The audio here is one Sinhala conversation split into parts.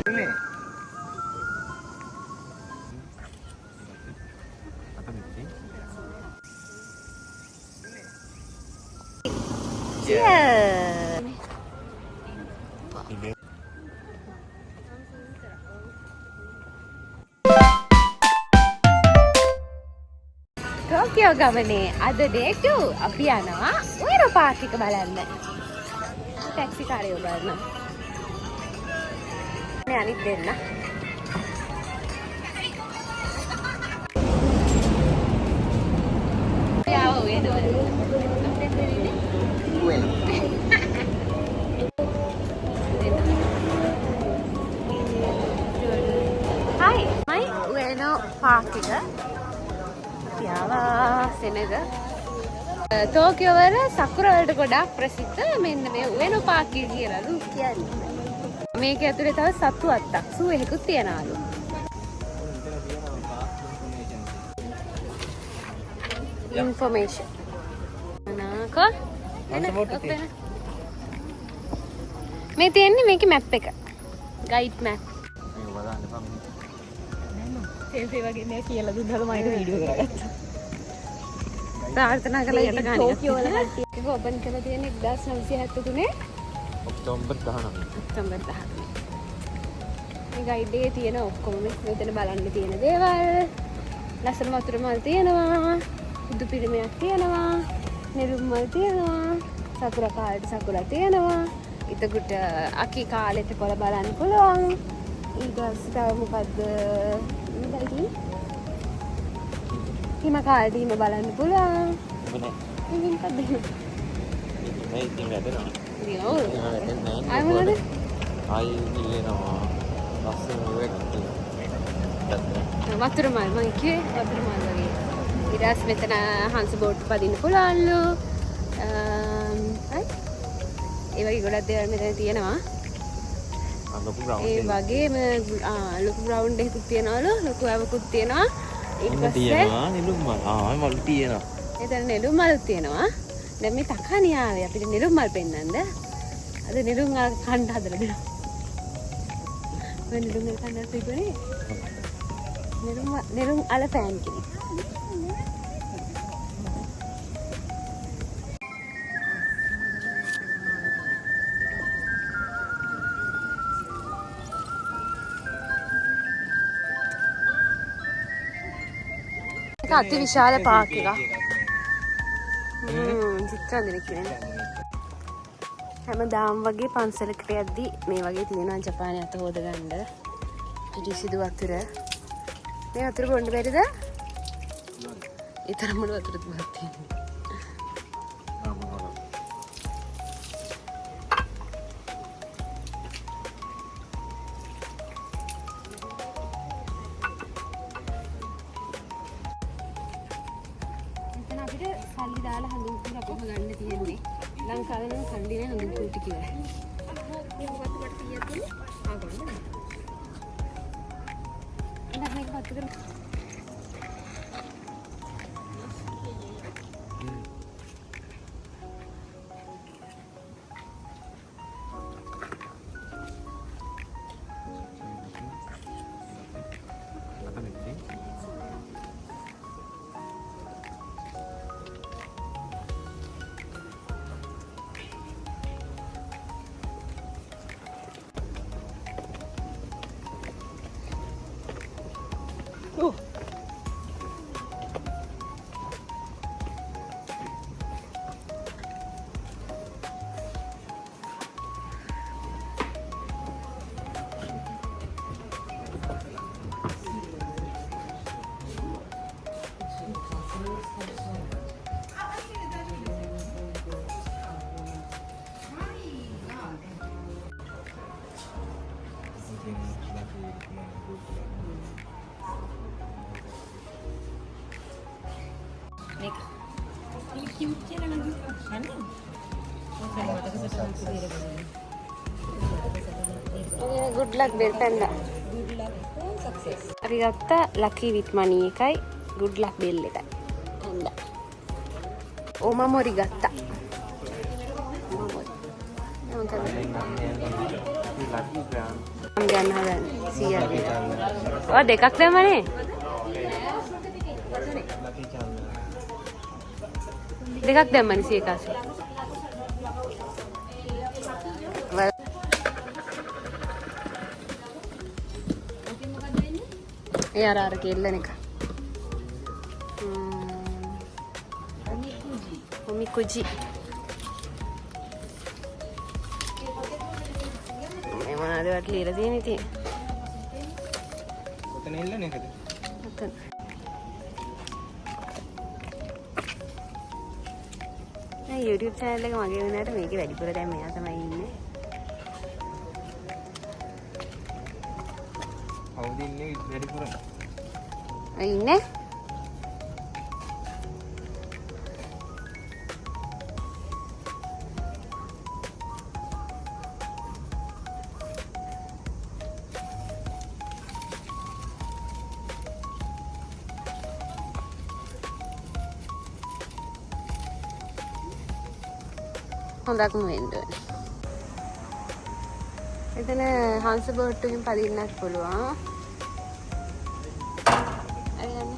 Cheers. Tokyo ගමනේ අද day 2 අපි යනවා ඔයරෝ පාක් එක බලන්න. ටැක්සි කාරයෝ බලන්න. මේ අනිත් දෙන්න. යාව වෙනවා. Hi, my Ueno Park එක. යාවා සෙනග. ටෝකියෝ වල සකුරා වලට ගොඩාක් ප්‍රසිද්ධ මෙන්න මේ උයනෝ පාක් එක කියලාලු කියන්නේ. මේක ඇතුලේ තව සතු 7ක් සූ එකකුත් තියනවලු. Information. අනාකෝ මේ තියෙන්නේ මේකේ මැප් එක. Guide map. මේක බලන්න එපා. සෙල්ෆි වගේ නෑ කියලා දුන්නාම මම ඒක වීඩියෝ කරගත්තා. ප්‍රාර්ථනා කළා යට ගන්න. ටෝකියෝ වල කට්ටිය ඒක ඕපන් කරලා තියෙන්නේ 1973 ඔක්තෝබර් 19. ඔක්තෝබර් 19. මේ ගයිඩ් එකේ තියෙන ඔක්කොම මෙතන බලන්න තියෙන දේවල්. ලස්සන වතුර මල් තියෙනවා. බුදු පිළිමයක් තියෙනවා. නිරුම් මල් තියෙනවා. සකුරා කාලේට සකුරා තියෙනවා. එතකොට අකි කාලෙට කොළ බලන්න පුළුවන්. ඊට පස්සේ තව මොකද්ද? හිම කාලේට හිම බලන්න පුළුවන්. මේ මොකද්ද? මේ ඉතින් වැදෙනවා. ඉතින් ඔව්. ආයි මොකද? ආයි ඉල්ලනවා. ලස්සන වෙක්ටි. වතුර මල් මම කිව්වේ වතුර මල් වගේ. ඊට පස්සේ මෙතන හංස බෝට් පදින්න පුළුවන්ලු. ඒ වගේ ගොඩක් දේවල් මෙතන තියෙනවා. ලොකු ග්‍රවුන්ඩ් ඒ වගේම ලොකු ග්‍රවුන්ඩ් එකකුත් තියනවලු. ලොකු වැවකුත් තියෙනවා. ඊට පස්සේ නෙළුම් මල්. මල් තියෙනවා. එතන නෙළුම් මල් තියෙනවා. දැන් මේ තකණිය ආවේ අපිට නෙළුම් මල් පෙන්නන්නද? අද නෙළුම් මල් කන්න හදලා දෙනවා. මේ නෙළුම් මල් කන්න තිබුණේ. නෙළුම් අල පෑන් කෙනෙක්. අති විශාල පාක් එකක්. චිත්‍රාන්දන කියන්නේ. හැමදාම වගේ පන්සලකට යද්දී මේ වගේ තියෙනවා ජපානයේ අත හොද ගන්න. පිරිසිදු වතුර. මේ වතුර බොන්න බැරිද? ඒ තරම්ම වතුර තිබ්බත් තියෙනවා. සල්ලි දාලා හඳුන් කුඩ අපව ගන්න තියෙන්නේ. ලංකාවේ නම් කණ්ඩි නෑ හඳුන් කුඩ ටික ඉවරයි. මේ වතුර කට තියෙන්නේ ආගන්න. එන්න මේක වතුර. Good luck bell panda. Good luck success. Ari gatta lucky with money එකයි good luck bell එකයි. panda. Omamori gatta. Omamori. ගන්න හදන්නේ 100. ඔය දෙකක් දැම්මනේ. දෙකක් දැම්මනේ 100 කාසු. ඒ අර කෙල්ලන එක. ඔමිකුජි. මේ මොනවද වට ලියලා තියෙන්නේ ඉතින්. ඔතන එල්ලන එකද? ඔතන. මේ YouTube channel එක මගේ වෙනාට මේකේ වැඩිපුර දැන් මෙයා තමයි ඉන්නේ. කවුද ඉන්නේ වැඩිපුර? ඉන්නේ? හොඳක්ම වෙන්න ඕනේ. එතන හංස බෝට්ටුකින් පදින්නත් පුළුවන්. අයන්න.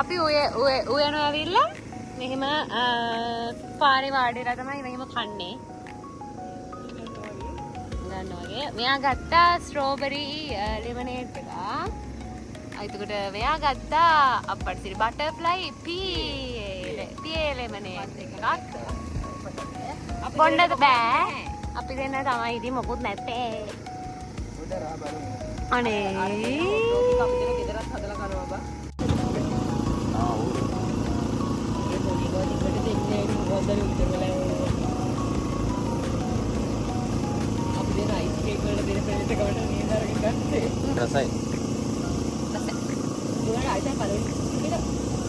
අපි උයන ඇවිල්ලා මෙහෙම පාරේ වාඩිලා තමයි මෙහෙම කන්නේ. ගන්න වගේ. මෙයා ගත්තා ස්ට්‍රෝබෙරි ලෙමනේඩ් එක. එතකොට මෙයා ගත්තා අප්පට්සිරි බටර්ෆ්ලයි පී ලෙමනේඩ් එකක්. බොන්නද බෑ. අපි දෙන්න තමයි ඉතින් මොකුත් නැත්තේ. අනේ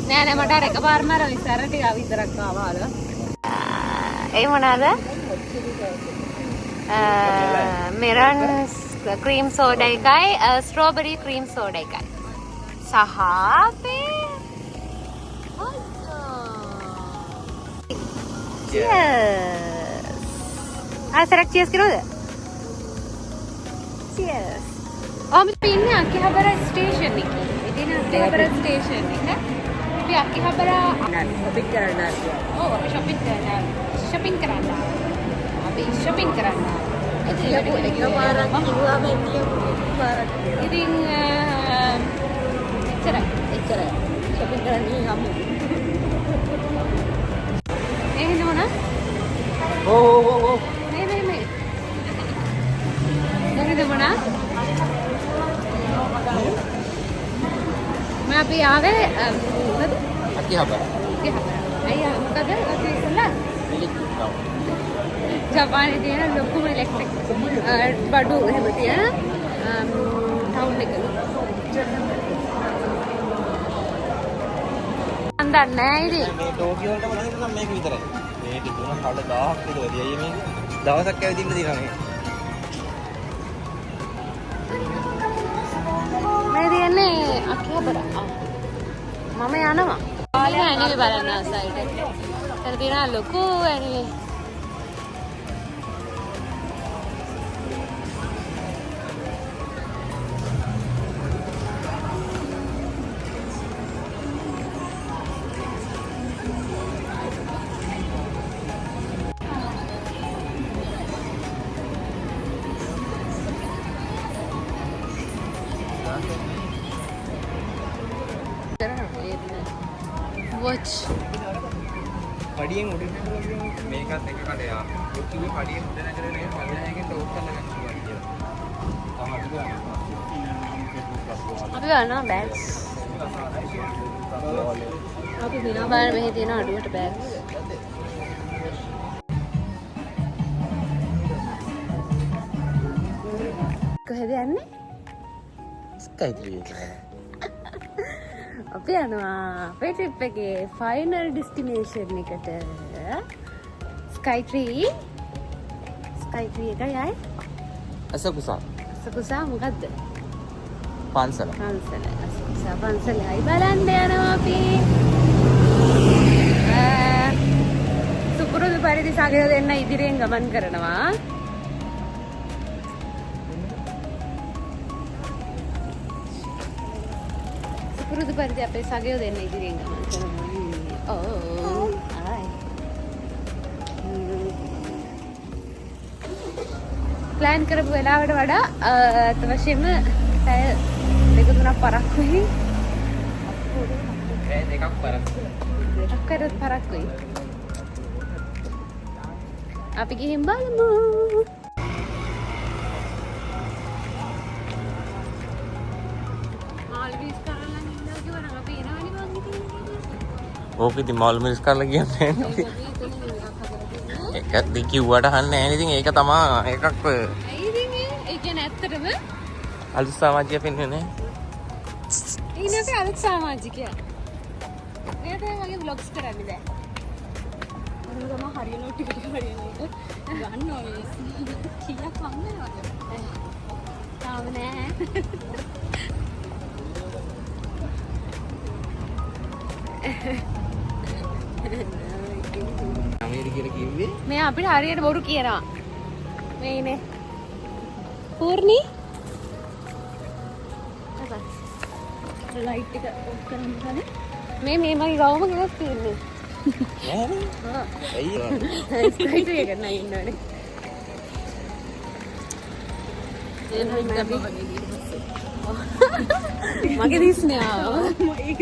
නෑ මට අර එකපාරම අර විතර ටික විතරක් ආවල. ඒ මොනවාද? මෙරන් ක්‍රීම් සෝඩා එකයි ස්ට්‍රෝබෙරි ක්‍රීම් සෝඩා එකයි. සහ cheers. ආසරක් cheers කරනවද? cheers. අපි ඉන්නේ අකිහබර ස්ටේෂන් එකේ. ඉතින් අකිහබර ස්ටේෂන් එක. අපි අකිහබර shopping කරන්න. ඔව් අපි shopping කරන්න. අපි shopping කරන්න. ඉතින් එකපාරක් කිව්වම එකපාරක්. ඉතින් එච්චර shopping කරන්න යමු. එහෙනම් මොනා? ඕ මේ මොකද මොනා? මම අපි ආවේ මොකද? අකිහබර. අයියා මොකද? අපි ඉස්සලා ජපානයේ තියෙන ලොකුම ඉලෙක්ට්‍රික් බඩු එහෙම තියෙන ටවුන් එක. අන්දන්නේ නැහැ ඉතින්. මේ ටෝකියෝ වලට බලන්න නම් මේක විතරයි. මේ තිබුණ කඩ 1000ක් විතර වැඩි. අයියේ මේක දවසක් ඇවිදින්න දිනවා මේ. මේ තියන්නේ අකියබර. මම යනවා. කාලේ ඇනිමේ බලන්න ආසයිට. එතන තියෙන ලොකු ඇනිමේ. watch පඩියෙන් උඩට මේකත් එක කඩයක්. ඔක්කොම පඩියෙන් උඩ නැගලා නේ පල්ලෙහාගෙන් ටෝක් කරලා ගන්න පුළුවන් කියලා. අපි ගන්නවා බෑග්ස්. අපි දිනා බලන්න මෙහි තියෙන අඩුවට බෑග්ස්. කොහෙද යන්නේ? ස්කයිට්‍රී එක. අපි යනවා අපේ ට්‍රිප් එකේ ෆයිනල් ඩෙස්ටිනේෂන් එකට. ස්කයිට්‍රී එකයි යයි. අසකුසා අසකුසා මොකද්ද? පන්සල. අසකුසා පන්සලයි බලන්න යනවා අපි. සුපුරුදු පරිදි සගය දෙන්න ඉදිරියෙන් ගමන් කරනවා. පුරුදු පරිදි අපේ සගයෝ දෙන්න ඉදිරියෙන් ගමන් කරනවා. ප්ලෑන් කරපු වෙලාවට වඩා අත්වශයෙන්ම පැය 2-3ක් පරක්කුයි. පැය 2ක් පරක්කුයි. අපි ගිහින් බලමු. ඕක ඉතින් මාළු මිරිස් කරලා කියන්නේ නැහැ. ඒක කිව්වට අහන්නේ නැහැ. ඉතින් ඒක තමයි එකක් ඒ කියන්නේ ඇත්තටම අලුත් සමාජය පෙන්වන්නේ. ඉන්නේ අපි අලුත් සමාජිකයා. මේකට වගේ vlogs කරන්න බෑ. මොකද මම හරියනවා ටික හරියනවා. ගන්න ඕනේ. කීයක් වන්නේවද? තාම නෑ. අමීරි කියලා කිව්වේ මේ අපිට හරියට බොරු කියනවා. මේ ඉන්නේ. පූර්ණි. ලයිට් එක ඔෆ් කරන්න බෑ. මේ මගේ ගවම ගෙනත් තියෙන්නේ. නෑනේ. අයියෝ. ස්කයිට් එක නෑ ඉන්නවනේ. මගේ දිස්නේ ආවා. ඒක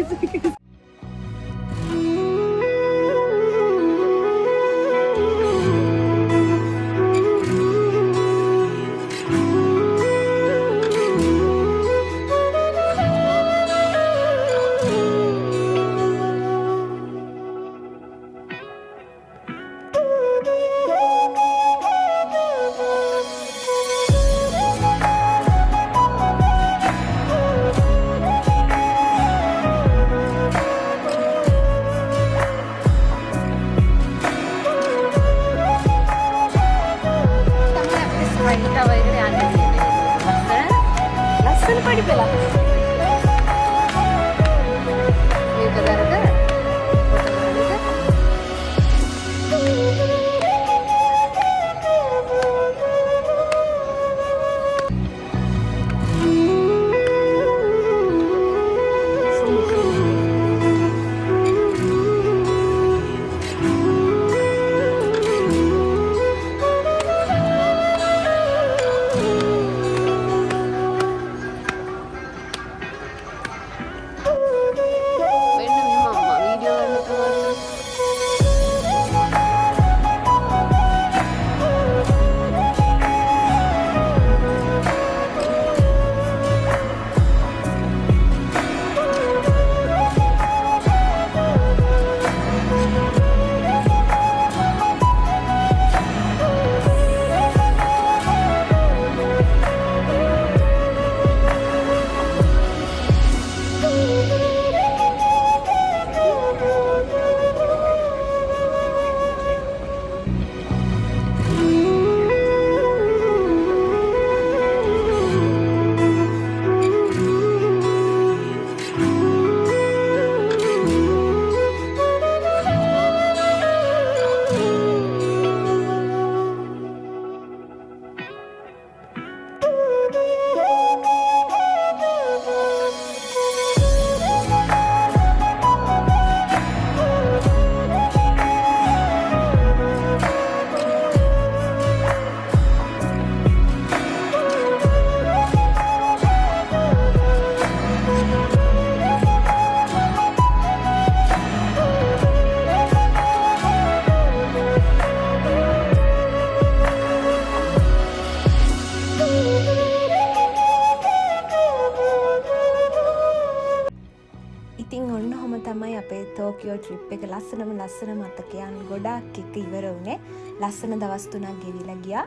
අපේ ටෝකියෝ ට්‍රිප් එක ලස්සන මතකයන් ගොඩක් එක්ක ඉවර වුණේ. ලස්සන දවස් 3ක් ගෙවිලා ගියා.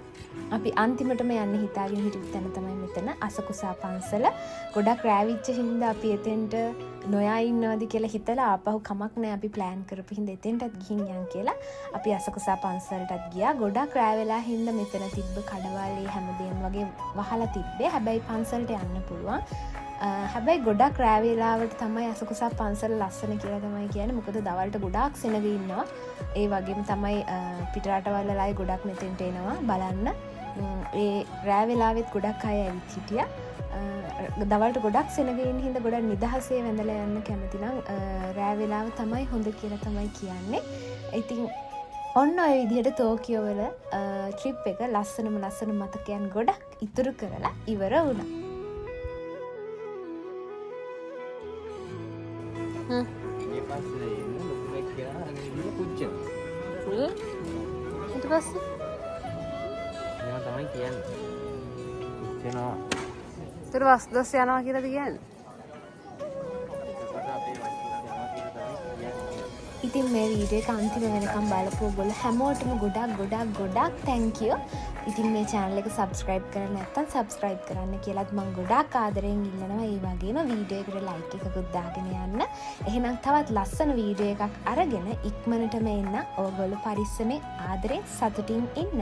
අපි අන්තිමටම යන්න හිතාගෙන හිටපු තැන තමයි මෙතන අසකුසා පන්සල. ගොඩක් රැවිච්ච හින්දා අපි එතෙන්ට නොයා ඉන්නවද කියලා හිතලා ආපහු කමක් නැහැ අපි ප්ලෑන් කරපු හින්දා එතෙන්ටත් ගිහින් යන් කියලා අපි අසකුසා පන්සලටත් ගියා. ගොඩක් රැ වෙලා හින්දා මෙතන තිබ්බ කඩවලේ හැමදේම වගේ වහලා තිබ්බේ. හැබැයි පන්සලට යන්න පුළුවන්. හැබැයි ගොඩක් රෑ වේලාවට තමයි අසකුසා පන්සල ලස්සන කියලා තමයි කියන්නේ. මොකද දවල්ට ගොඩාක් සෙනග ඉන්නවා. ඒ වගේම තමයි පිටරටවල අය ගොඩක් මෙතෙන්ට එනවා බලන්න. ඒ රෑ වේලාවෙත් ගොඩක් අය ඇවිත් හිටියා. දවල්ට ගොඩක් සෙනග ඉන්න හින්දා ගොඩක් නිදහසේ වැඳලා යන්න කැමති නම් රෑ වේලාව තමයි හොඳ කියලා තමයි කියන්නේ. ඉතින් ඔන්න ඔය විදිහට ටෝකියෝ වල ට්‍රිප් එක ලස්සන මතකයන් ගොඩක් ඉතුරු කරලා ඉවර වුණා. මේ පස්සේ ඉන්න ලොකුෙක් කියලා අරගෙන ඉන්න පුච්චන. ඊට පස්සේ මේවා තමයි කියන්නේ. පුච්චනවා. ඒතර වස්දොස් යනවා කියලාද කියන්නේ? ඉතින් මේ වීඩියෝ එක අන්තිම වෙනකම් බලපු ඔයගොල්ලෝ හැමෝටම ගොඩක් thank you. ඉතින් මේ channel එක subscribe කරලා නැත්නම් subscribe කරන්න කියලාත් මම ගොඩාක් ආදරෙන් ඉල්ලනවා. ඒ වගේම වීඩියෝ එකට like එකකුත් දාගෙන යන්න. එහෙනම් තවත් ලස්සන වීඩියෝ එකක් අරගෙන ඉක්මනටම එන්න. ඔයගොල්ලෝ පරිස්සමෙන් ආදරෙන් සතුටින් ඉන්න.